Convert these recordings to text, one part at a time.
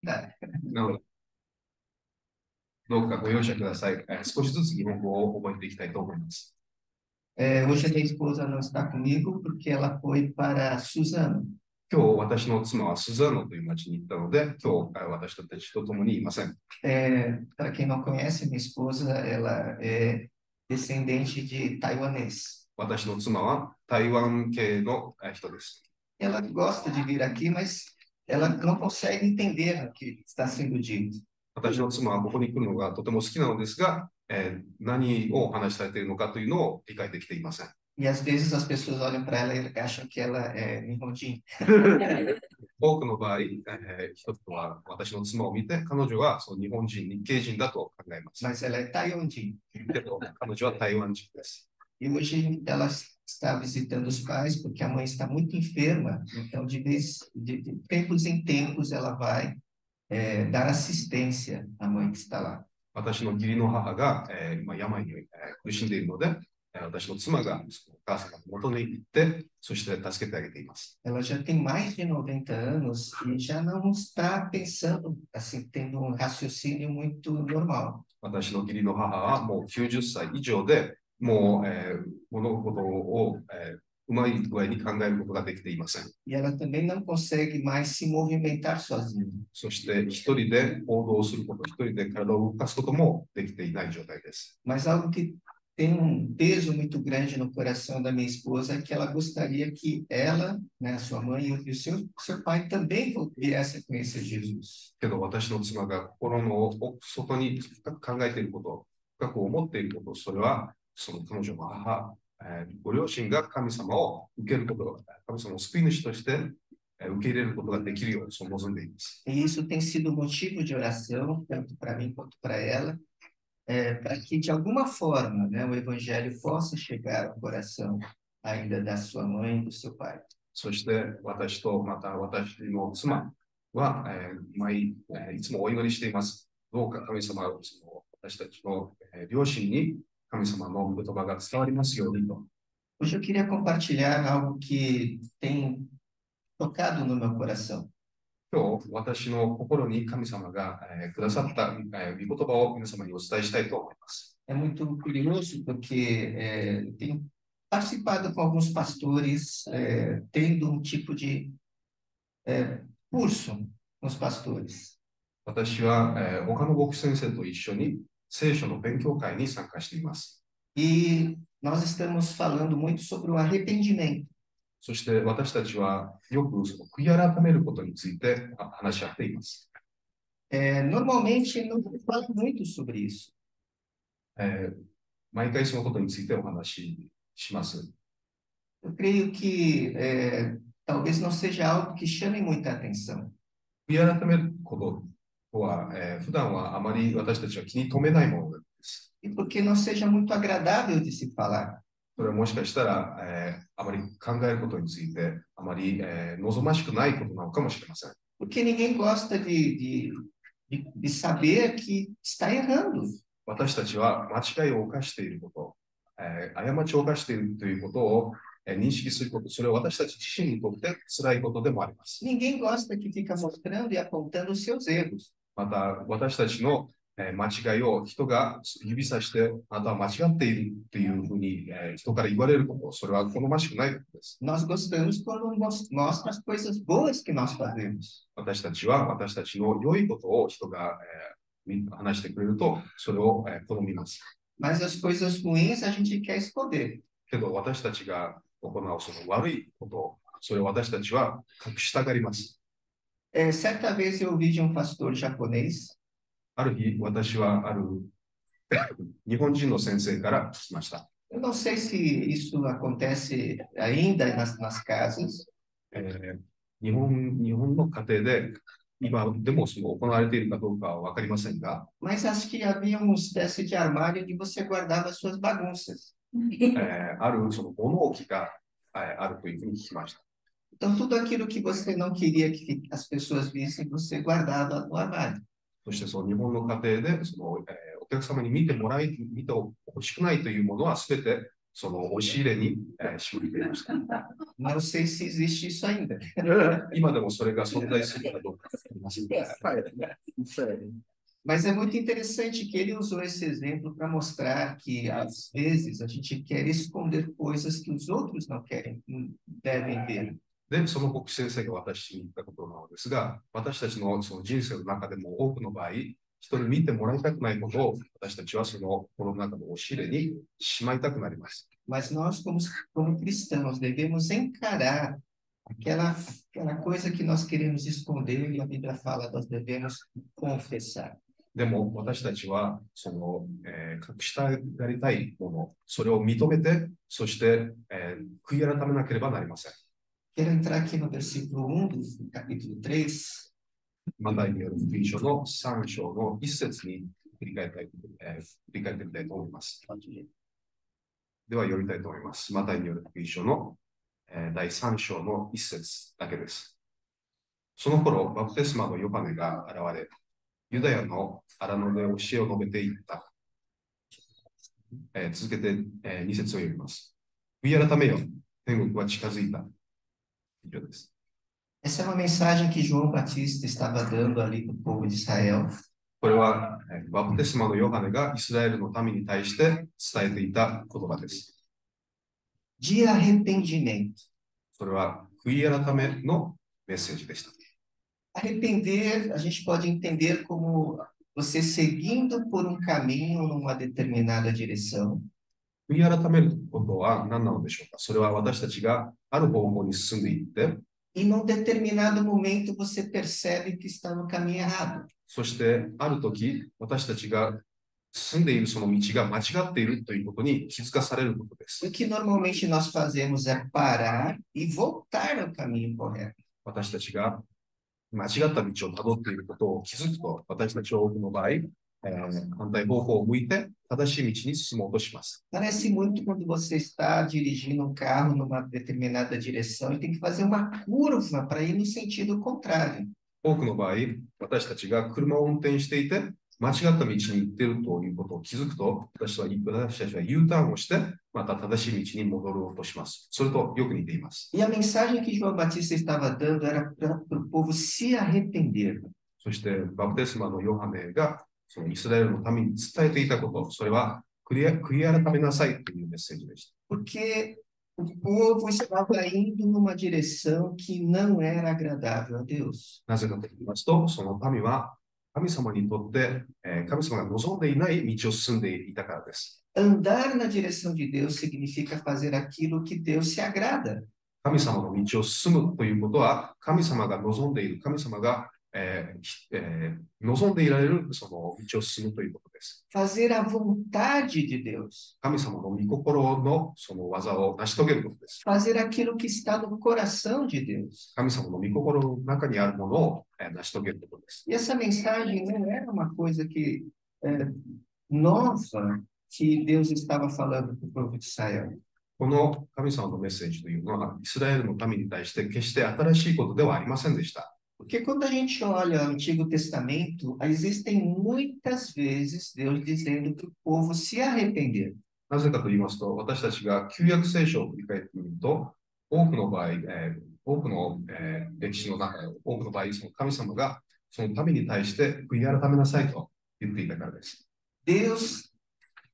なので、どうかご容赦ください。少しずつ日本語を覚えていきたいと思います。Hoje a minha esposa não está comigo porque ela foi para Suzano. 今日、私の妻はスザンノという町に行ったので、今日、私たちと共にいません。Para quem não conhece, minha esposa, ela é descendente de taiwanês. 私の妻は台湾系の人です。Ela gosta de vir aqui, mas ela não consegue entender o que está sendo dito. 私の妻はここに来るのがとても好きなのですが、何をお話しされているのかというのを理解できていません。E às vezes as pessoas olham para ela e acham que ela é Nihonjin. 多くの場合、人々は私の妻を見て、彼女はその日本人、日系人だと考えます。Mas ela é Taiwanjin. けど、彼女は台湾人です。E hoje ela está visitando os pais porque a mãe está muito enferma. Então, de tempos em tempos, ela vai dar assistência à mãe que está lá. 私の義理の母が、今病に、苦しんでいるので、私の妻がそのお母様の元に行って、そして助けてあげています。Ela já tem mais de 90 anos e já não está pensando, assim, tendo um raciocínio muito normal. 私の義理の母はもう90歳以上で、もう、物事を、うまい具合に考えることができていません。E ela também não consegue mais se movimentar sozinha. そして一人で行動すること、一人で体を動かすこともできていない状態です。Mas algo que tem um peso muito grande no coração da minha esposa é que ela gostaria que ela, né, a sua mãe e o seu pai também viessem a conhecer Jesus. けど私の妻が心の奥底に深く考えていること、深く思っていること、それはその彼女の母、ご両親が神様を受けること、神様を救い主として受け入れることができるようにそう望んでいます。E isso tem sido motivo de oração, tanto para mim quanto para ela, para que de alguma forma, né, o evangelho possa chegar ao coração ainda da sua mãe e do seu pai. そして私とまた私の妻は、いつもお祈りしています。どうか神様はその私たちの、両親に神様の御言葉が伝わりますようにと。Hoje eu queria compartilhar algo que tem tocado no meu coração. 今日、私の心に神様が、くださった、御言葉を皆様にお伝えしたいと思います。É muito curioso porque tenho participado com alguns pastores, tendo um tipo de curso com os pastores. 私は、他の牧師先生と一緒に聖書の勉強会に参加しています。E nós estamos falando muito sobre o arrependimento. そして私たちはよくその悔い改めることについて話し合っています。Normalmente não falo muito sobre isso. 毎回そのことについてお話しします。Eu creio que talvez não seja algo que chame muita atenção. 悔い改めることとは、普段はあまり私たちは気に留めないものです。E porque não seja muito agradável de se falar. それはもしかしたら、あまり考えることについてあまり、望ましくないことなのかもしれません。Porque ninguém gosta de saber que está errando. 私たちは間違いを犯していること、過ちを犯しているということを、認識すること、それは私たち自身にとって辛いことでもあります。Ninguém gosta que fica mostrando e apontando os seus erros. また私たちの間違いを人が指さして、あなたは間違っているというふうに人から言われること、それは好ましくないことです。Nós gostamos quando mostra as coisas boas que nós fazemos. 私たちは私たちの良いことを人が話してくれると、それを好みます。Mas as coisas ruins a gente quer esconder. けど私たちが行うその悪いこと、それを私たちは隠したがります。Certa vez eu ouvi de um pastor japonês ある日、私はある日本人の先生から聞きました。Eu não sei se isso acontece ainda nas casas. 日本の家庭で今でもその行われているかどうかは分かりませんが、Mas acho que havia uma espécie de armário onde você guardava suas bagunças. あるその物置があるというふうに聞きました。Então, tudo aquilo que você não queria que as pessoas vissem, você guardava no armário. そしてその日本の家庭でその、お客様に見てほしくないというものはすべてその押し入れに、しまっていました。Não sei se existe isso ainda. 今でもそれが存在するかどうかわかりません。Mas é muito interessante que ele usou esse exemplo para mostrar que, às vezes, a gente quer esconder coisas que os outros não querem, devem ver. で、その牧師先生が私に言ったことなのですが、私たちのその人生の中でも多くの場合、人に見てもらいたくないことを私たちはその心の中の押し入れにしまいたくなります。Mas nós, como cristãos, devemos encarar aquela coisa que nós queremos esconder e a Bíblia fala, nós devemos confessar. でも私たちはその、隠したがりたいもの、それを認めて、そして、悔い改めなければなりません。Quero entrar aqui no versículo 1 do capítulo 3. マタイによる福音書の3章の1節に振り返ってみたいと思います。では読みたいと思います。マタイによる福音書の、第3章の1節だけです。その頃、バプテスマのヨハネが現れ、ユダヤの荒野で教えを述べていった。続けて、2節を読みます。悔い改めよ、天国は近づいた。以上です。Essa é uma mensagem que João Batista estava dando ali para o povo de Israel. これは、バプテスマのヨハネがイスラエルの民に対して伝えていた言葉です。De arrependimento. それは悔い改めのメッセージでした。Arrepender, a gente pode entender como você seguindo por um caminho numa determinada direção. 悔い改めることは何なのでしょうか。それは私たちがある方向に進んでいって、E num determinado momento você percebe que está no caminho errado. そしてある時、私たちが進んでいるその道が間違っているということに気づかされることです。O que normalmente nós fazemos é parar e voltar ao caminho correto. 私たちが間違った道をたどっていることを気づくと、私たちは多くの場合、反対方向を向いて正しい道に進もうとします。Parece muito quando você está dirigindo um carro numa determinada direção e tem que fazer uma curva para ir no sentido contrário. 多くの場合、私たちが車を運転していて、間違った道に行っているということを気づくと、私たちは U ターンをして、また正しい道に戻ろうとします。それとよく似ています。E a mensagem que João Batista estava dando era para o povo se arrepender. そして、バプテスマのヨハネがそのイスラエルのために伝えていたこと、それは悔い改めなさいというメッセージでした。Porque o povo estava indo numa direção que não era agradável a Deus. なぜかと言いますと、その民は神様にとって、神様が望んでいない道を進んでいたからです。Andar na direção de Deus significa fazer aquilo que Deus se agrada. 神様の道を進むということは、神様が望んでいる、神様が望んでいられるその道を進むということです。Fazer a vontade de Deus. 神様の御心のその技を成し遂げることです。Fazer aquilo que está no coração de Deus. 神様の御心の中にあるものを成し遂げることです。E essa mensagem não era uma coisa nova que Deus estava falando para o povo de Israel. この神様のメッセージというのは、イスラエルの民に対して決して新しいことではありませんでした。Porque quando a gente olha o Antigo Testamento, existem muitas vezes Deus dizendo para o povo se arrepender. なぜかと言いますと、私たちが旧約聖書を振り返ってみると、多くの場合、歴史の中で、多くの場合、その神様がその民に対して悔い改めなさいと言っていたからです。Deus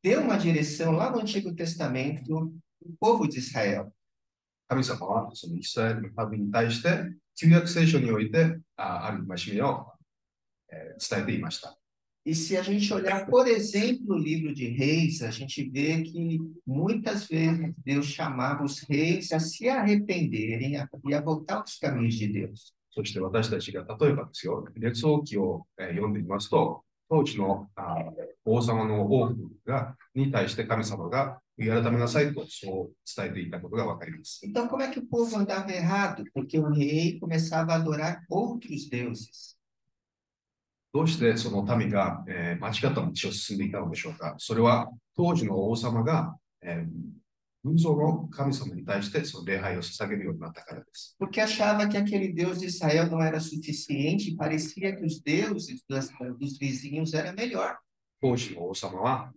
deu uma direção lá no Antigo Testamento para o povo de Israel. 神様はそのイスラエルの民に対して旧約聖書においてある戒めを伝えていました。E se a gente olhar, por exemplo, o livro de Reis, a gente vê que muitas vezes Deus chamava os reis a se arrependerem e a voltar aos caminhos de Deus. そして私たちが例えばですよ、列王記を読んでみますと、当時の王様の多くに対して神様が悔い改めなさいとそう伝えていたことがわかります。Então, como é que o povo andava errado? Porque o rei começava a adorar outros deuses. どうしてその民が、間違った道を進んでいたのでしょうか。それは当時の王様が、偶像の神様に対してその礼拝を捧げるようになったからです。Porque achava que aquele Deus de Israel não era suficiente e parecia que os deuses dos vizinhos eram melhor. 当時の王様は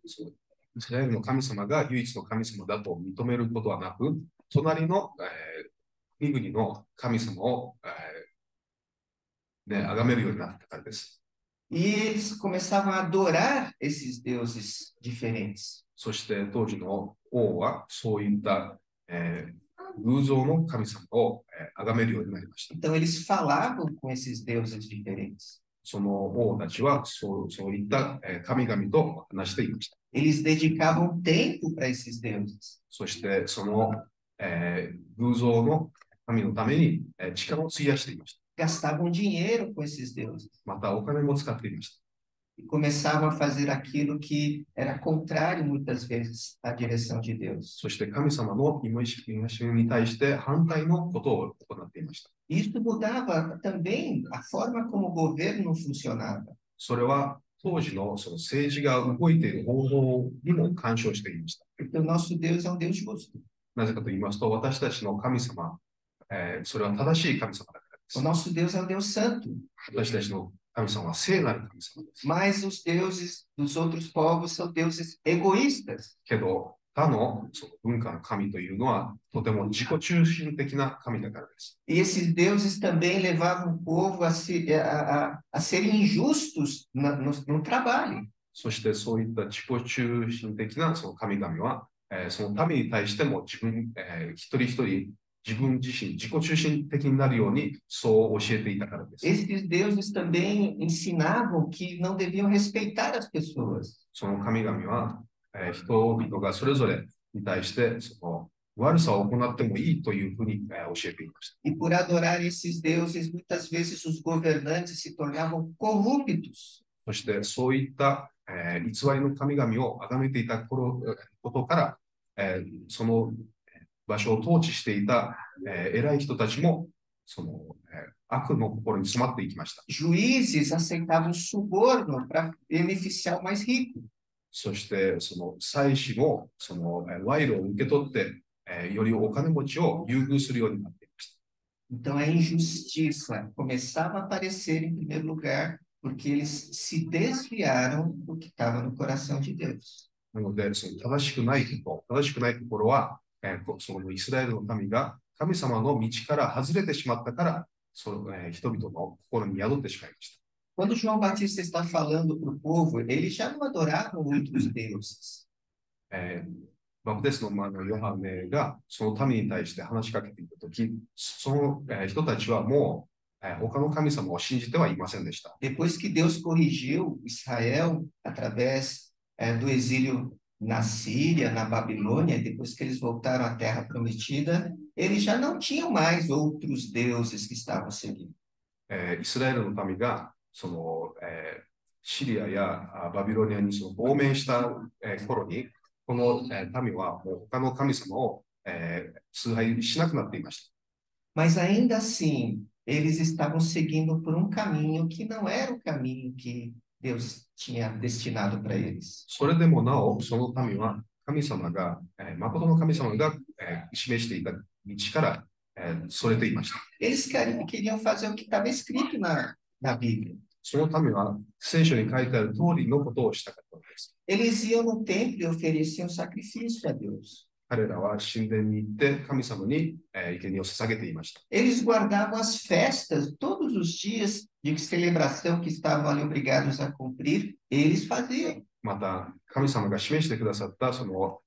イスラエルの神様が唯一の神様だと認めることはなく、隣の、国々の神様を、崇めるようになったからです。E eles começavam a adorar esses deuses diferentes. そして当時の王はそういった、偶像の神様を、崇めるようになりました。Então eles falavam com esses deuses diferentes. その王たちはそういった、神々と話していました。Eles dedicavam tempo para esses deuses. そしてその、偶像の神のために、力を費やしていました。Gastavam dinheiro com esses deuses. またお金も使っていました。E começavam a fazer aquilo que era contrário muitas vezes à direção de Deus. そして神様の戒に対して反対のことを行っていました。Isso mudava também a forma como o governo funcionava. それは当時のその政治が動いている方法にも干渉していました。Porque o nosso Deus é um Deus justo. なぜかと言いますと、私たちの神様、それは正しい神様だからで O す。 nosso Deus é um Deus santo. 私たちの神様は聖なる神様です。 Mas os deuses dos outros povos são deuses egoístas. けど、他のその文化の神というのはとても自己中心的な神だからです。 E esses deuses também levavam o povo a serem injustos no trabalho. そしてそういった自己中心的なその神々は、その民に対しても自分、一人一人自分自身自己中心的になるようにそう教えていたからです。 Esses deuses também ensinavam que não deviam respeitar as pessoas. その神々は、人々がそれぞれに対してその悪さを行ってもいいというふうに、教えていました。 E por adorar esses deuses, muitas vezes os governantes se tornavam corruptos. そしてそういった、偽りの神々を崇めていたことから、その場所を統治していた、偉い人たちもその、悪の心に染まっていきました。 Juízes aceitavam suborno para beneficiar o mais rico. そしてその祭司もその賄賂を受け取って、よりお金持ちを優遇するようになっていました。 Então a injustiça começava a aparecer em primeiro lugar porque eles se desviaram do que estava no coração de Deus. なので、その正しくないところは、そのイスラエルの民が神様の道から外れてしまったから、人々の心に宿ってしまいました。 Quando João Batista está falando para o povo, eles já não adoravam outros deuses. バプテスマのヨハネがその民に対して話しかけていたとき、その、人たちはもう、他の神様を信じてはいませんでした。 Depois que Deus corrigiu Israel através do exílio na Síria, na Babilônia, depois que eles voltaram à Terra Prometida, eles já não tinham mais outros deuses que estavam seguindo. イスラエルの民がその、シリアやバビロニアにその亡命した、頃に、この、民はもう他の神様を、崇拝しなくなっていました。 Mas ainda assim, eles estavam seguindo por um caminho que não era o caminho que Deus tinha destinado para eles. それでもなお、その民は神様が、誠の神様が、示していた道から、それていました。 Eles queriam fazer o que estava escrito na Bíblia. その民は聖書に書いてある通りのことをしたかったのです。 Eles iam no templo e ofereciam sacrifício a Deus. 彼らは神殿に行って神様に、生贄を捧げていました。 Eles guardavam as festas, todos os dias de celebração que estavam ali obrigados a cumprir, eles faziam. また、神様が示してくださったその、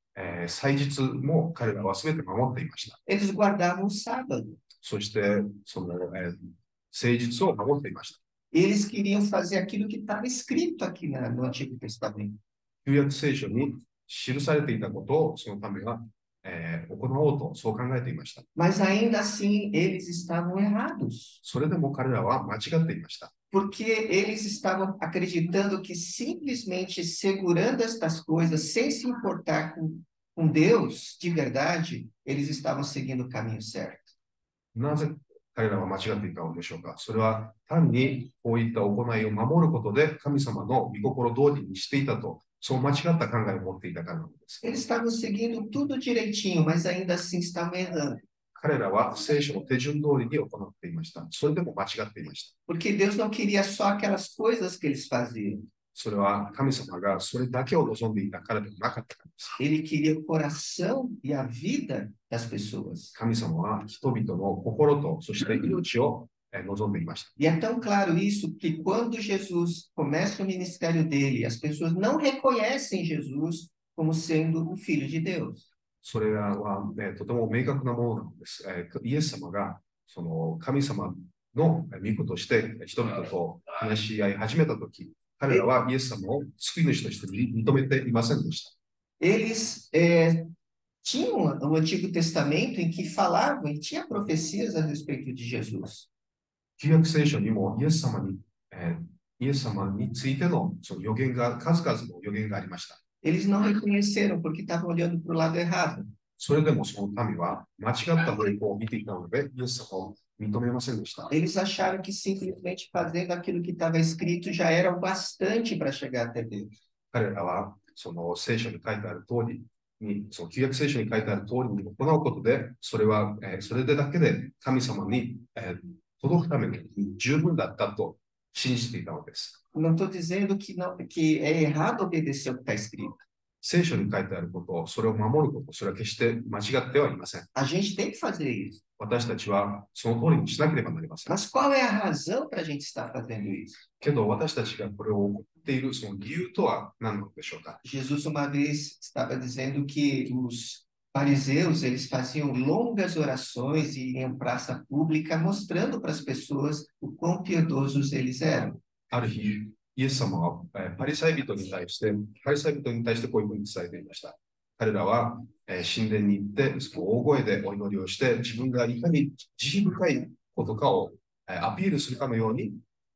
祭日も彼らは全て守っていました。 Eles guardavam o sábado. そして、その、誠実を守っていました。 Eles queriam fazer aquilo que estava escrito aqui no Antigo Testamento. 旧約聖書に記されていたことをそのためは、行おうとそう考えていました。 Mas ainda assim, eles estavam errados. それでも彼らは間違っていました。 Porque eles estavam acreditando que simplesmente segurando estas coisas, sem se importar com Deus de verdade, eles estavam seguindo o caminho certo. なぜ彼らは間違っていたのでしょうか。それは単にこういった行いを守ることで神様の御心通りにしていたと、そう間違った考えを持っていたからなのです。 Eles estavam seguindo tudo direitinho, mas ainda assim estavam errando. 彼らは聖書の手順通りに行っていました。それでも間違っていました。 Porque Deus não queria só aquelas coisas que eles faziam. それは神様がそれだけを望んでいたからではなかったからです。Ele queria o coração e a vida das pessoas. 神様は人々の心と、そして命を望んでいました。E é tão claro isso que quando Jesus começa o ministério dele, as pessoas não reconhecem Jesus como sendo o Filho de Deus. それは、とても明確なものなのです。イエス様がその神様の御子として人々と話し合い始めたとき、彼らはイエス様を救い主として認めていませんでした。Eles tinham o Antigo Testamento em que falavam e tinha profecias a respeito de Jesus. 旧約聖書にもイエス様についてのその予言が、数々の予言がありました。Eles não reconheceram porque estavam olhando para o lado errado. それでもその民は間違った方向を見ていたので、イエス様を認めませんでした。Eles acharam que simplesmente fazendo aquilo que estava escrito já era o bastante para chegar até Deus. 彼らはその聖書に書いてある通りに、その旧約聖書に書いてある通りに行うことで、それでだけで神様に、届くために十分だったと信じていたのです。Não estou dizendo que, não, que é errado obedecer o que está escrito. 聖書に書いてあること、それを守ること、それは決して間違ってはいません。A gente tem que fazer isso. 私たちはその通りにしなければなりません。Mas qual é a razão para a gente estar fazendo isso? けど私たちがこれを行っているその理由とは何なのでしょうか。Jesus uma vez estava dizendo que os fariseus eles faziam longas orações e iam em praça pública mostrando para as pessoas o quão piedosos eles eram. ある日、イエス様はパリサイ人に対してこういうふうに伝えていました。彼らは神殿に行って大声でお祈りをして、自分がいかに慈悲深いことかをアピールするかのように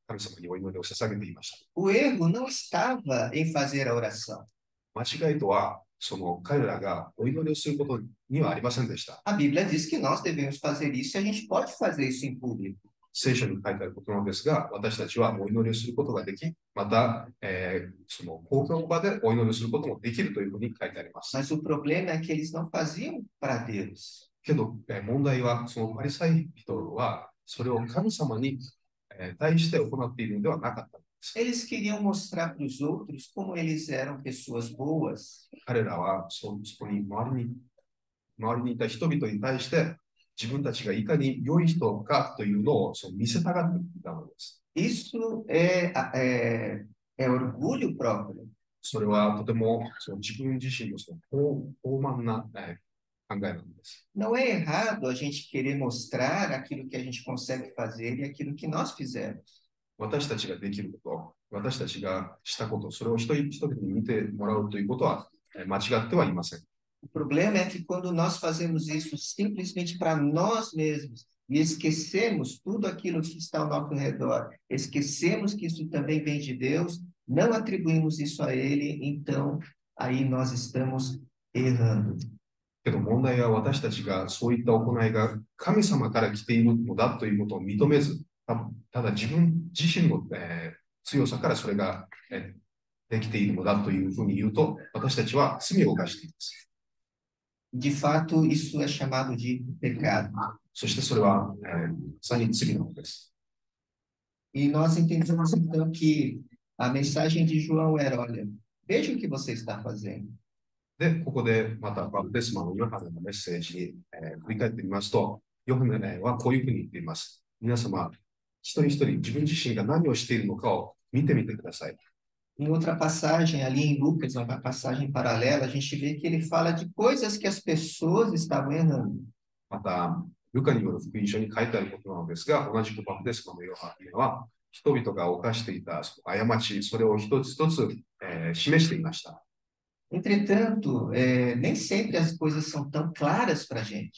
神様にお祈りを捧げていました。O erro não estava em fazer a oração. 間違いとは、その彼らがお祈りをすることにはありませんでした。A Bíblia diz que nós devemos fazer isso e a gente pode fazer isso em público. 聖書に書いてあることなのですが、私たちはお祈りをすることができ、また、その公共の場でお祈りをすることもできるというふうに書いてあります。Mas o problema é que eles não faziam para Deus. けど、問題は、そのパリサイ人は、それを神様に対して行っているのではなかったのです。Eles queriam mostrar para os outros como eles eram pessoas boas. 彼らはそこに周りにいた人々に対して、自分たちがいかに良い人かというのを見せたがっていたのです。Isso é orgulho próprio. それはとても自分自身の傲慢な、考えなんです。Não é errado a gente querer mostrar aquilo que a gente consegue fazer e aquilo que nós fizemos. 私たちができること、私たちがしたこと、それを一人一人に見てもらうということは間違ってはいません。O problema é que quando nós fazemos isso simplesmente para nós mesmos e esquecemos tudo aquilo que está ao nosso redor, esquecemos que isso também vem de Deus, não atribuímos isso a Ele, então aí nós estamos errando. けど問題は私たちがそういった行いが神様から来ているのだということを認めず、ただ自分自身の、強さからそれが、できているのだというふうに言うと、私たちは罪を犯しています。De fato, isso é chamado de pecado. そしてそれは、まさに罪なのです。E nós entendemos então que a mensagem de João era, olha, veja o que você está fazendo. で、ここでまたバプテスマのヨハネのメッセージに、振り返ってみますと、ヨハネはこういうふうに言っています。皆様、一人一人自分自身が何をしているのかを見てみてください。Em outra passagem, ali em Lucas, uma passagem paralela, a gente vê que ele fala de coisas que as pessoas estavam errando. また、ルカによる福音書に書いてあることなのですが、同じくバプテスマのヨハネは、人々が犯していた過ち、それを一つ一つ、示していました。Entretanto, nem sempre as coisas são tão claras para a gente.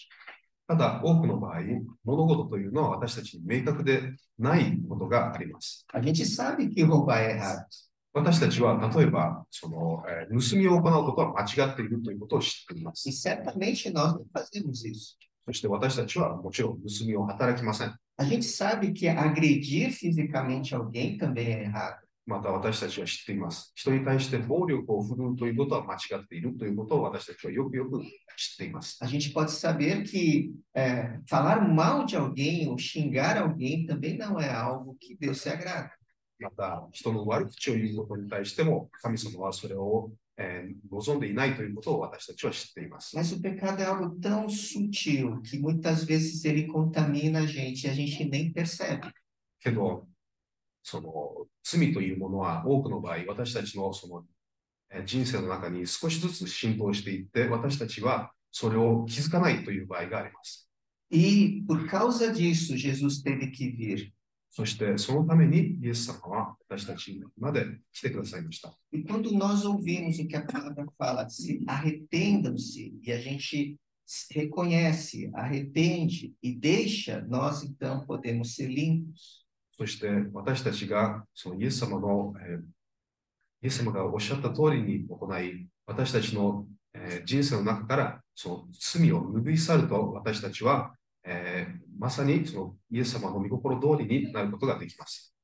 ただ、多くの場合、物事というのは私たちに明確でないことがあります。A gente sabe que roubar é errado. 私たちは、例えば、盗みを行うことは間違っているということを知っています。E certamente nós não fazemos isso. そして私たちはもちろん盗みを働きません。A gente sabe que agredir fisicamente alguém também é errado. また私たちは知っています。人に対して暴力を振るうということは間違っているということを私たちはよくよく知っています。A gente pode saber que falar mal de alguém ou xingar alguém também não é algo que Deus se agrada. また人の悪口を言うことに対しても、神様はそれを、望んでいないということを私たちは知っています。Mas o pecado é algo tão sutil que muitas vezes ele contamina a gente e a gente nem percebe. けど、その罪というものは多くの場合、私たちのその人生の中に少しずつ浸透していって、私たちはそれを気づかないという場合があります。E por causa disso, Jesus teve que vir. そしてそのためにイエス様は私たちまで来てくださいました。E quando nós ouvimos o que a palavra fala, se arrependam-se, e a gente reconhece, arrepende e deixa, nós então podemos ser limpos. そして私たちがそのイエス様の、イエス様がおっしゃった通りに行い、私たちの、人生の中からその罪を拭い去ると、私たちは、まさにそのイエス様の御心通りになることができます。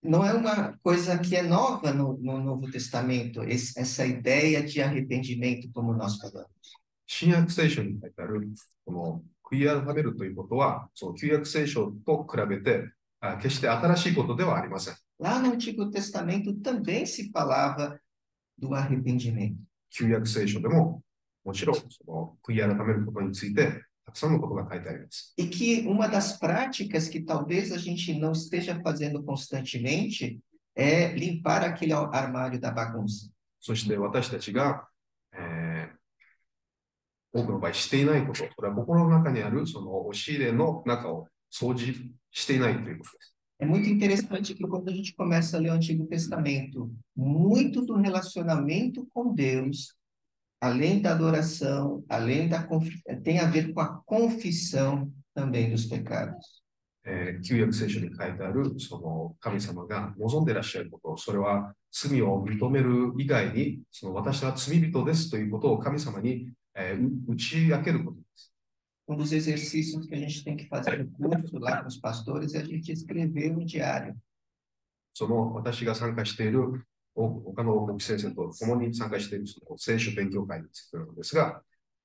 Não é uma coisa que é nova no Novo Testamento, essa ideia de arrependimento, como nós falamos. 新約聖書に書いてあるこの悔い改めるということは、その旧約聖書と比べて決して新しいことではありません。Lá no Antigo Testamento também se falava do arrependimento. 旧約聖書でももちろんその悔い改めることについてたくさんのことが書いてあります。E que uma das práticas que talvez a gente não esteja fazendo constantemente é limpar aquele armário da bagunça. そして私たちが、多くの場合していないこと、これは心の中にあるその押し入れの中を掃除していないということです。É muito interessante que quando a gente começa a ler o Antigo Testamento, muito do relacionamento com Deus, além da adoração, tem a ver com a confissão também dos pecados. 旧約聖書に書いてあるその神様が望んでいらっしゃること、それは罪を認める以外に、その私は罪人ですということを神様に、打ち明けることです。Um dos exercícios que a gente tem que fazer no curso lá com os pastores é a gente escrever um diário. その私が参加している他の牧師先生と共に参加しているその聖書勉強会についてなんですが、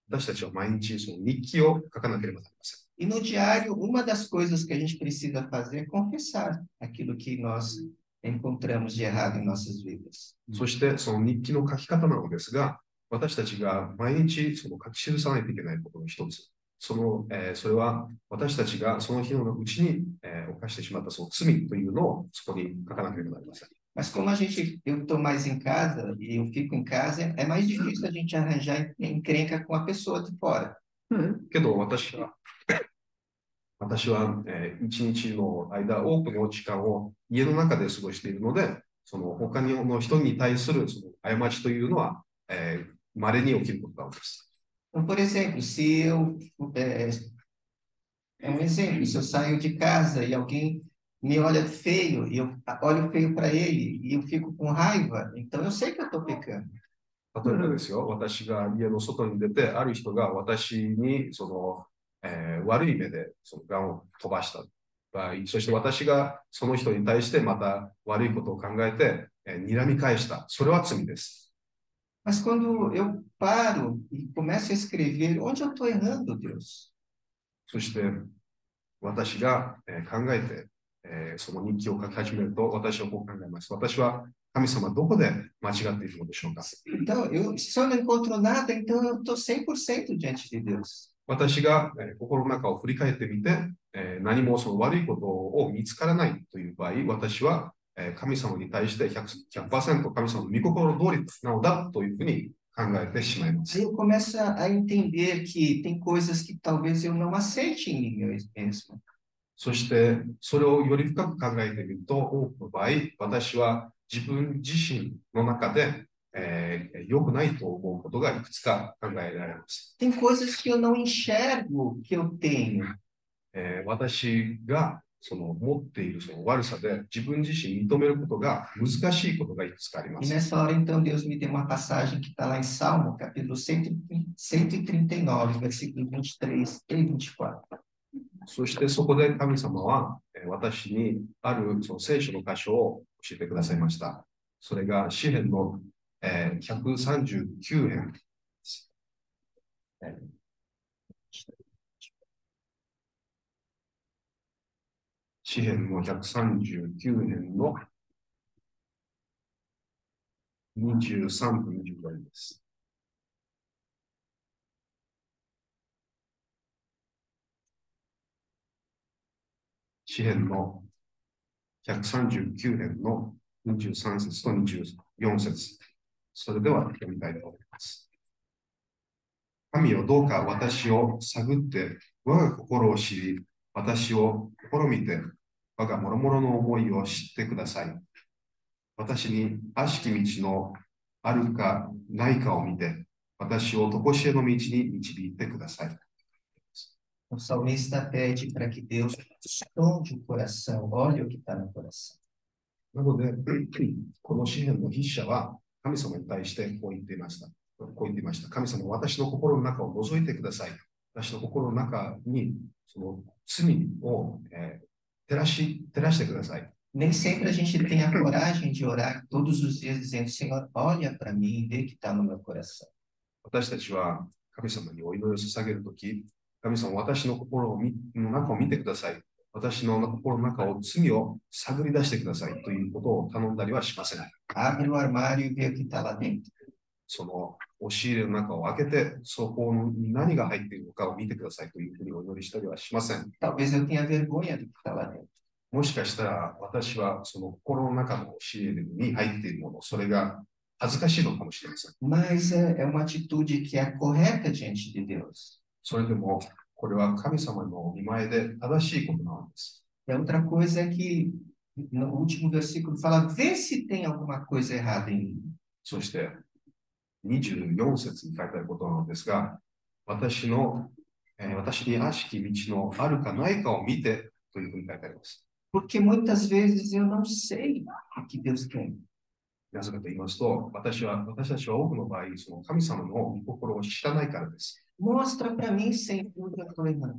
私たちは毎日その日記を書かなければなりません。E no diário, uma das coisas que a gente precisa fazer é confessar aquilo que nós encontramos de errado em nossas vidas. そしてその日記の書き方なのですが、私たちが毎日その書き記さないといけないことの一つ。それは私たちがその日のうちに、犯してしまったその罪というのをそこに書かなければなりません。Mas como eu estou mais em casa e eu fico em casa, é mais difícil a gente arranjar encrenca com a pessoa de fora. けど私は、一日の間、多くの時間を家の中で過ごしているので、その他の人に対するその過ちというのは、稀に起きることが多いです。Então, por exemplo, se eu é um exemplo, se eu saio de casa e alguém me olha feio e eu olho feio para ele e eu fico com raiva, então eu sei que eu estou pecando. 例えばですよ、私が家の外に出て、ある人が私にその、悪い目でそのガンを飛ばした場合、そして私がその人に対してまた悪いことを考えて、睨み返した。それは罪です。Mas quando eu paro e começo a escrever, onde eu estou errando, Deus? そして私が考えて、その日記を書き始めると、私はこう考えます。私は神様どこで間違っているのでしょうか。 Então, se eu não encontro nada, então eu estou 100% diante de Deus. 私が、心の中を振り返ってみて、何もその悪いことを見つからないという場合、私は、神様に対して 100% 神様の御心通りなのだというふうに考えてしまいます。Aí eu começo a entender que tem coisas que talvez eu não aceite em mim mesmo. そして、それをより深く考えてみると、多くの場合、私は自分自身の中で、良くないと思うことがいくつか考えられます。Tem coisas que eu não enxergo que eu tenho. 私がその持っているその悪さで自分自身認めることが難しいことがいくつかありま E す。 nessa hora, então, Deus me deu uma passagem que está lá em Salmo, capítulo 139, versículo 23 e 24. そしてそこで神様は私にあるその聖書の箇所を教えてくださいました。それが詩編の139編です。詩編の139編の23分25円です。詩編の139編の23節と24節。それでは読みたいと思います。神よ、どうか私を探って、我が心を知り、私を試みて、我が諸々の思いを知ってください。私に悪しき道のあるかないかを見て、私を常しえの道に導いてください。O salmista pede para que Deus sonde o coração, olhe o que está no coração. なので、この詩篇の筆者は神様に対してこう言っていました。こう言っていました。神様、私の心の中を覗いてください。私の心の中にその罪を、照らしてください。Nem sempre a gente tem a coragem de orar todos os dias dizendo, Senhor, olha para mim e vê o que está no meu coração. 私たちは神様にお祈りを捧げるとき、神様、私の心の中を見てください。私の心の中を罪を探り出してくださいということを頼んだりはしません。Abre o armário e vê o que está lá dentro. その押し入れの中を開けて、そこに何が入っているのかを見てくださいというふうにお祈りしたりはしません。Talvez eu tenha vergonha do que está lá dentro. もしかしたら私はその心の中の押し入れに入っているもの、それが恥ずかしいのかもしれません。Mas é uma atitude que é correta diante de Deus. それでも、これは神様の見前で正しいことなんです。E a outra coisa é que no último versículo fala: vê se tem alguma coisa errada em mim. そして、24節に書いてあることなのですが、私に悪しき道のあるかないかを見てというふうに書いてあります。Porque muitas vezes eu não sei o que Deus quer. なぜかと言いますと、私たちは多くの場合、その神様の御心を知らないからです。Mostra para mim, Senhor, onde eu estou errando.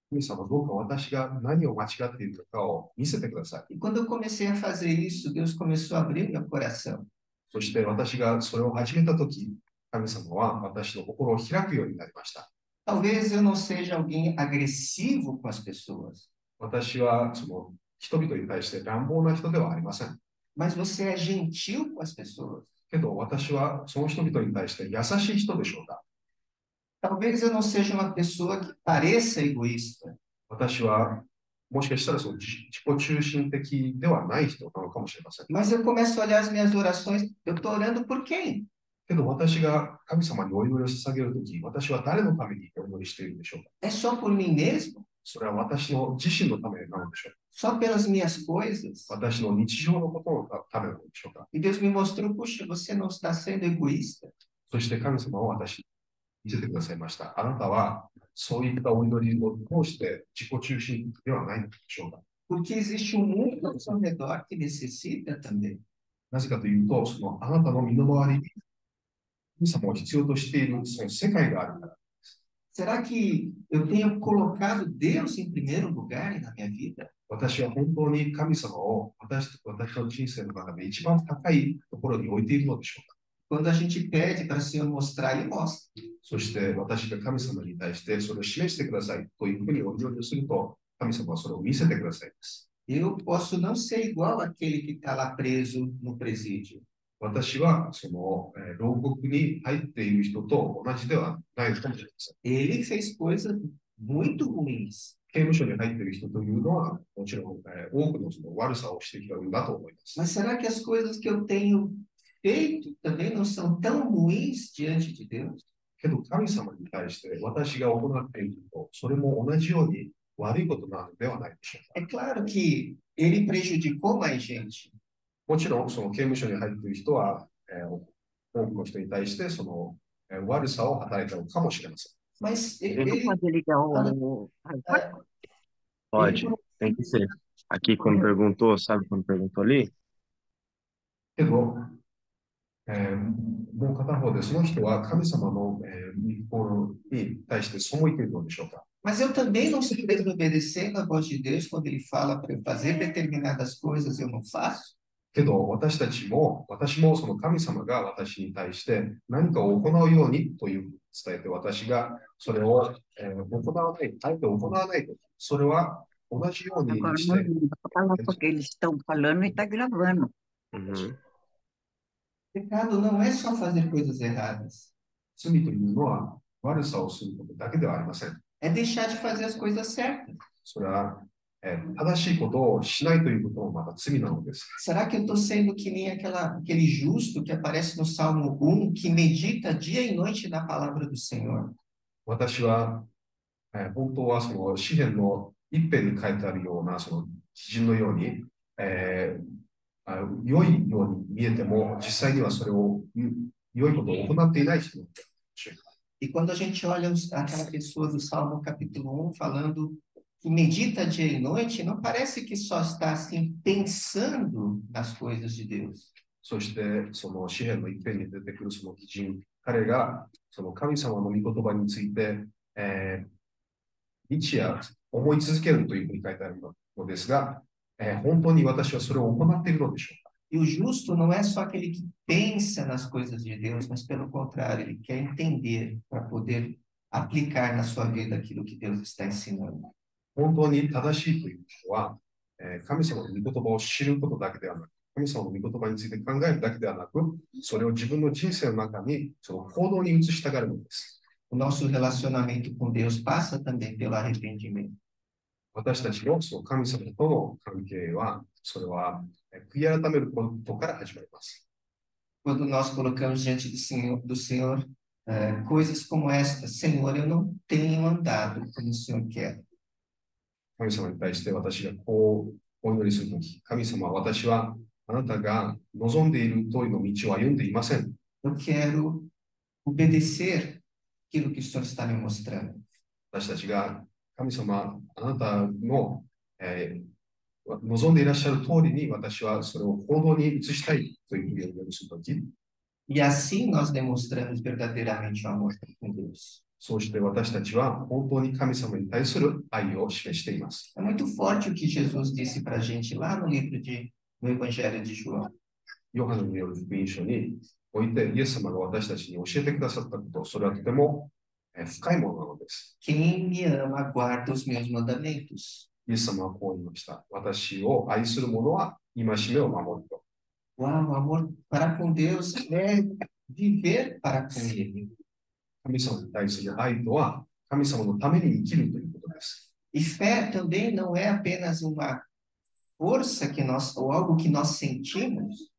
神様、どうか私が何を間違っているのかを見せてください。E quando eu comecei a fazer isso, Deus começou a abrir meu coração. そして私がそれを始めたとき、神様は私の心を開くようになりました。Talvez eu não seja alguém agressivo com as pessoas. 私はその人々に対して乱暴な人ではありません。Mas você é gentil com as pessoas. けど私はその人々に対して優しい人でしょうか。 Talvez eu não seja uma pessoa que pareça egoísta. 私はもしかしたらその自己中心的ではない人なのかもしれません。 Mas eu começo a olhar as minhas orações, eu estou orando por quem? けど私が神様にお祈りを捧げるとき、私は誰のためにお祈りしているでしょうか。 É só por mim mesmo? それは私の自身のためなのでしょうか。 Só pelas minhas coisas? 私の日常のことのためなのでしょうか。 E Deus me mostrou, puxa, você não está sendo egoísta. そして神様は私に見せてくださいました。あなたはそういったお祈りを通して自己中心ではないのでしょうか。 Porque existe um mundo ao seu redor que necessita também. なぜかというと、そのあなたの身の回りに神様を必要としているその世界があるから。 Será que eu tenho colocado Deus em primeiro lugar na minha vida? 私は本当に神様を私の人生の中で一番高いところに置いているのでしょうか。 Quando a gente pede para o Senhor mostrar, Ele mostra. そして私が神様に対してそれを示してくださいというふうにお祈りをすると、神様はそれを見せてくださいます。 Eu posso não ser igual àquele que está lá preso no presídio. 私はその、牢獄に入っている人と同じではないかもしれません。 Ele fez coisas muito ruins. 刑務所に入っている人というのは、もちろん、多くのその悪さをしてきたんだと思います。 Mas será que as coisas que eu tenho feito também não são tão ruins diante de Deus? けど神様に対して私が行っていること、それも同じように悪いことなのではないでしょうか。 É claro que ele prejudicou mais gente. もちろん、その刑務所に入っている人は、多くの人に対してその、悪さを働いたのかもしれません。 Mas Ele ele, pode ligar o. Pode, tem que ser. Aqui, quando perguntou, sabe quando perguntou ali? けど、もう片方でその人は神様の、御心に対して背いているのでしょうか。 mas eu também não estou desobedecendo a voz de Deus quando ele fala para eu fazer determinadas coisas, eu não faço. けど私もその神様が私に対して何かを行うようにという伝えて、私がそれを、行わない、あえて行わないと、それは同じように Agora し não て、 liga para falar porque eles estão falando e está gravando. Uhum. Pecado não é só fazer coisas erradas, 罪というのは悪さをすることだけではありません。é deixar de fazer as coisas certas. それは、正しいことをしないということもまた罪なのです。Será que eu estou sendo que nem aquele justo que aparece no Salmo 1, que medita dia e noite na palavra do Senhor? 私は、本当はその詩篇の一編に書いてあるようなその基準のように、えー良いように見えても、実際にはそれを良いことを行っていない人もいる。E quando a gente olha aquela pessoa do Salmo capítulo 1 falando que medita dia e noite, não parece que só está assim pensando nas coisas de Deus. そして、その詩篇の一編に出てくるその基準、彼がその神様の御言葉について、日夜思い続けるというふうに書いてあるのですが、本当に私はそれを行っているのでしょうか。E o justo não é só aquele que pensa nas coisas de Deus, mas pelo contrário, ele quer entender para poder aplicar na sua vida aquilo que Deus está ensinando. 本当に正しいということは、神様の御言葉を知ることだけではなく、神様の御言葉について考えるだけではなく、それを自分の人生の中に、その行動に移したがるのです。O nosso relacionamento com Deus passa também pelo arrependimento. 私たちのその神様との関係は、それは悔い改めることから始まります。Quando nós colocamos diante do Senhor coisas como esta, Senhor, eu não tenho andado como o Senhor quer. 神様に対して私がこうお祈りするとき、神様、私はあなたが望んでいる通りの道を歩んでいません。Eu quero obedecer aquilo que o Senhor está me mostrando. 私たちが神様、あなたの、望んでいらっしゃる通りに私はそれを行動に移したいというふうにお祈りするとき、E assim nós demonstramos verdadeiramente o amor com Deus. そうして私たちは本当に神様に対する愛を示しています。É muito forte o que Jesus disse para a gente lá no Evangelho de João. ヨハネによる福音書においてイエス様が私たちに教えてくださったこと、それはとても深いものなのです。Quem me ama guarda os meus mandamentos. イエス様はこう言いました。私を愛する者は戒めを守ると。Uau, amor para com Deus é viver para com Ele. 神様に対する愛とは神様のために生きるということです。E fé também não é apenas uma força que nós, ou algo que nós sentimos,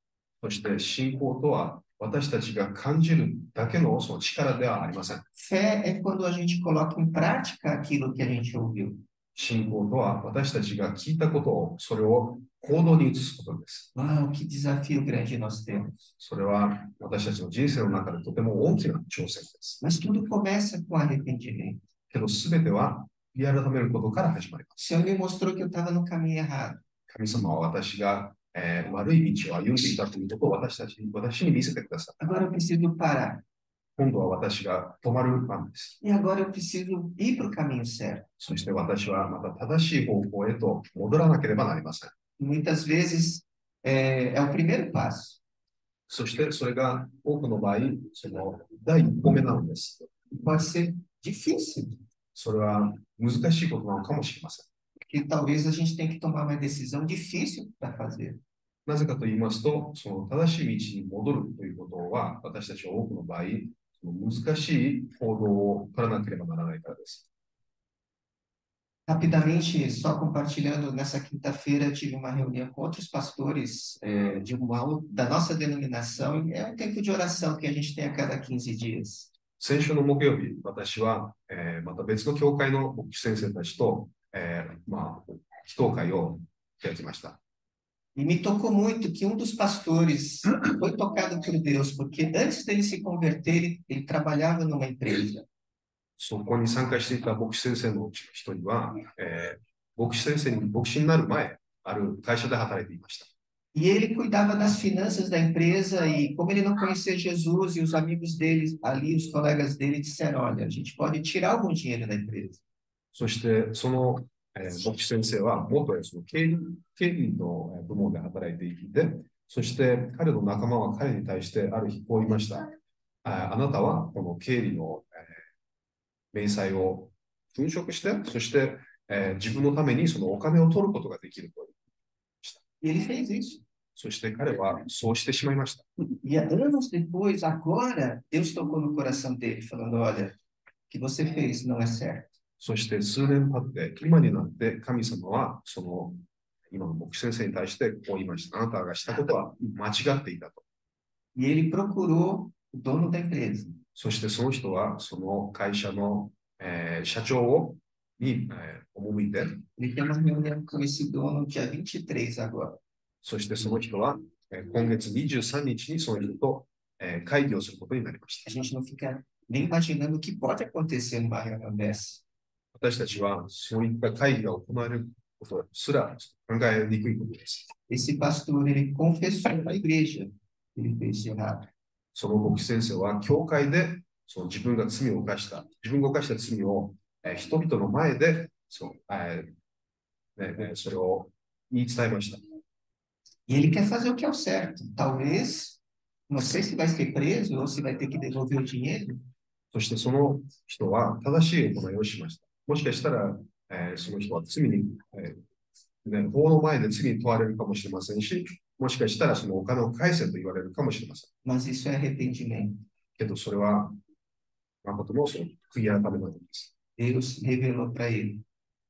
そして信仰とは私たちが感じるだけのその力ではありません。fé é quando a gente coloca em prática aquilo que a gente ouviu. 信仰とは私たちが聞いたことを、それを行動に移すことです。Uau, que desafio grande nós temos. それは私たちの人生の中でとても大きな挑戦です。Mas tudo começa com arrependimento. けど、すべては悔い改めることから始まりま O す。 Senhor me mostrou que eu estava no caminho errado. 神様は私が、悪い道を歩んでいたということを私に見せてくださった。 Agora eu preciso parar. 今度は私が止まる番です。 E agora eu preciso ir para o caminho certo. そして私はまた正しい方向へと戻らなければなりません。 Muitas vezes é o primeiro passo. そしてそれが多くの場合、その第一歩目なのです。 Pode ser difícil, それは難しいことなのかもしれません。 porque talvez a gente tenha que tomar uma decisão difícil para fazer. なぜかと言いますと、その正しい道に戻るということは、私たちは多くの場合、その難しい行動を取らなければならないからです。 Rapidamente, só compartilhando, nessa quinta-feira eu tive uma reunião com outros pastores da nossa denominação, e é um tempo de oração que a gente tem a cada 15 dias. 先週の木曜日、私は、また別の教会の牧師先生たちと、祈祷会を開きました。 E me tocou muito que um dos pastores foi tocado por Deus, porque antes dele se converter, ele trabalhava numa empresa. そこに参加していた牧師先生のうちの一人は、牧師になる前、ある会社で働いていました。 E ele cuidava das finanças da empresa e como ele não conhecia Jesus e os amigos dele ali, os colegas dele disseram, olha, a gente pode tirar algum dinheiro da empresa. そしてその、牧師先生は元その経理の部門で働いていて、そして彼の仲間は彼に対してある日こう言いました。あなたはこの経理の、明細を粉飾して、そして、自分のためにそのお金を取ることができると言いました。E ele fez isso. そして彼はそうしてしまいました。E anos depois, agora, Deus tocou no coração dele, falando: olha, o que você fez não é certo. そして数年経って、今になって神様はその今の牧師先生に対してこう言いました。あなたがしたことは間違っていたと。E ele procurou o dono da empresa. そしてその人はその会社の、社長に、赴いて、Ele tem uma reunião com esse dono dia 23 agora. そしてその人は、今月23日にその人と、会議をすることになりまし A た。 gente não fica nem imaginando o que pode acontecer numa reunião dessa. 私たちはそういった会議が行われることすら考えにくいことです。 Esse pastor, ele confessou à igreja que ele fez de errado. その牧師先生は教会でその自分が罪を犯した、自分が犯した罪を、人々の前でそれを言い伝えました。 E ele quer fazer o que é o certo. Talvez, não sei se vai ser preso ou se vai ter que devolver o dinheiro, そしてその人は正しい行いをしました。もしかしたら、その人は罪に、法の前で罪に問われるかもしれませんし、もしかしたらそのお金を返せと言われるかもしれません。 mas isso é arrependimento. けどそれは誠のその悔い改めなのです。 Deus revelou para ele.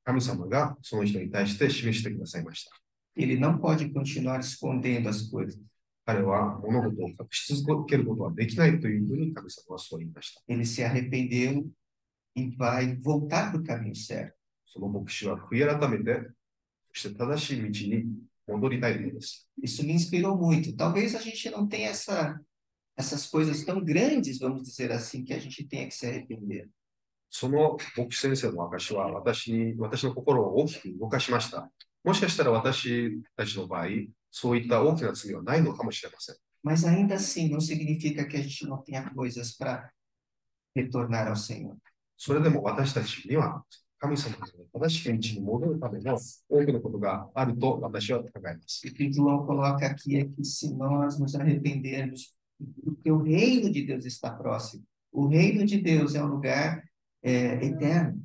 神様がその人に対して示してくださいました。 Ele não pode continuar escondendo as coisas. 彼は物事を隠し続けることはできないというふうに神様はそう言いました。 Ele se arrependeu e vai voltar para o caminho certo. その牧師は悔い改めて、そして正しい道に戻りたいのです。 Isso me inspirou muito. Talvez a gente não tenha essas coisas tão grandes, vamos dizer assim, que a gente tenha que se arrepender. その牧師先生の証は私の心を大きく動かしました。もしかしたら私たちの場合、そういった大きな罪はないのかもしれません。 Mas ainda assim, não significa que a gente não tenha coisas para retornar ao Senhor. それでも私たちには神様の正しい道に戻るための多くのことがあると私は考えます。 O que João coloca aqui é que se nós nos arrependermos, porque o reino de Deus está próximo. O reino de Deus é um lugar eterno.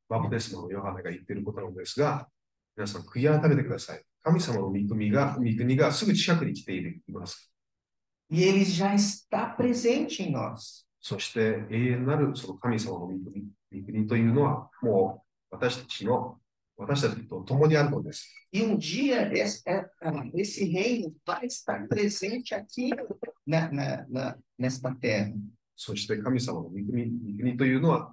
バプテスマのヨハネが言っていることなのですが、皆さん悔い改めてください。神様の御国がすぐ近くに来ています。 E ele já está presente em nós. そして永遠なるその神様の御国というのはもう私たちと共にあるのです。 E um dia esse reino vai estar presente aqui nesta terra. そして神様の御国というのは、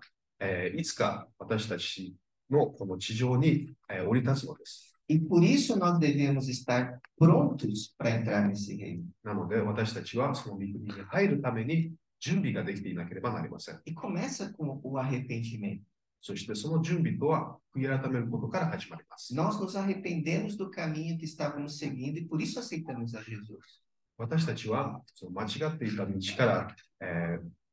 いつか私たちのこの地上に、降り立つのです。 E por isso nós devemos estar prontos para entrar nesse reino. なので私たちはその御国に入るために準備ができていなければなりません。 E começa com o arrependimento. そしてその準備とは悔い改めることから始まります。 Nós nos arrependemos do caminho que estávamos seguindo e por isso aceitamos a Jesus. 私たちはその間違っていた道から、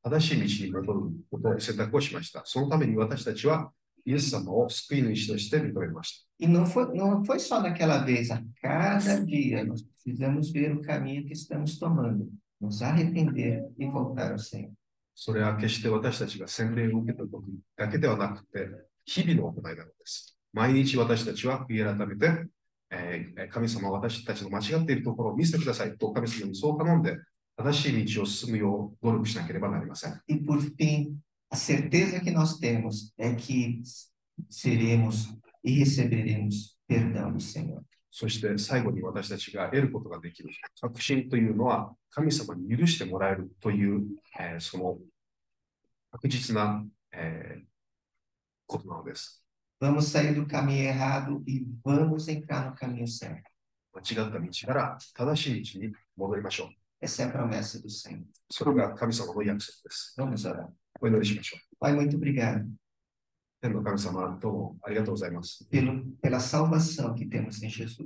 正しい道に戻ることを選択をしました。そのために私たちはイエス様を救い主として認めました。 E não foi só naquela vez, a cada dia nós precisamos ver o caminho que estamos tomando, nos arrepender e voltar ao Senhor. それは決して私たちが洗礼を受けた時だけではなくて、日々の行いなのです。毎日私たちは悔い改めて、神様は私たちの間違っているところを見せてくださいと神様にそう頼んで、正しい道を進むよう努力しなければなりません。 E por fim, a certeza que nós temos é que seremos e receberemos perdão do Senhor. そして最後に私たちが得ることができる確信というのは、神様に許してもらえるという、その確実な、ことなのです。 Vamos sair do caminho errado e vamos entrar no caminho certo. 間違った道から正しい道に戻りましょう。 Essa é a promessa do Senhor. それが神様の約束です。 Vamos orar. お祈りしましょう。 Pai, muito obrigado 天の神様、どうもありがとうございます。 pela salvação que temos em Jesus.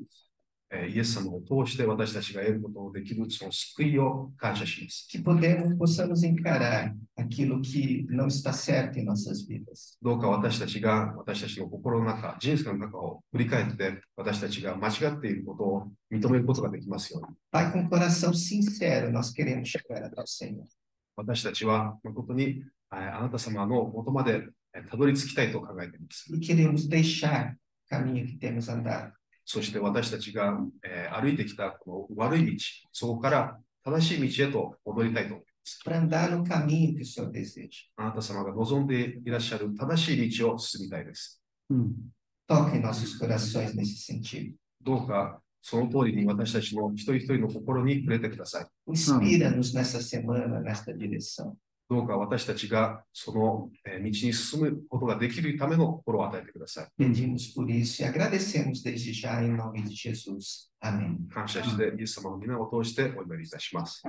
イエス様を通して私たちが得ることのできるその救いを感謝します。 Que possamos encarar aquilo que não está certo em nossas vidas. どうか私たちの心の中、人生の中を振り返って、私たちが間違っていることを認めることができますように。 Pai, com coração sincero, nós queremos chegar até o Senhor. 私たちは誠にあなた様の元までたどり着きたいと考えています。 E queremos deixar o caminho que temos andado. そして私たちが、歩いてきたこの悪い道、そこから正しい道へと戻りたいと思います。para andar no caminho que o Senhor deseja. あなた様が望んでいらっしゃる正しい道を進みたいです。Toque em nossos corações nesse sentido. どうかその通りに私たちの一人一人の心に触れてください。Inspira-nos nessa semana, nesta direção. どうか私たちがその道に進むことができるための心を与えてください。 Pedimos por isso e agradecemos desde já em nome de Jesus. Amém. 感謝してイエス様の皆を通してお祈りいたします。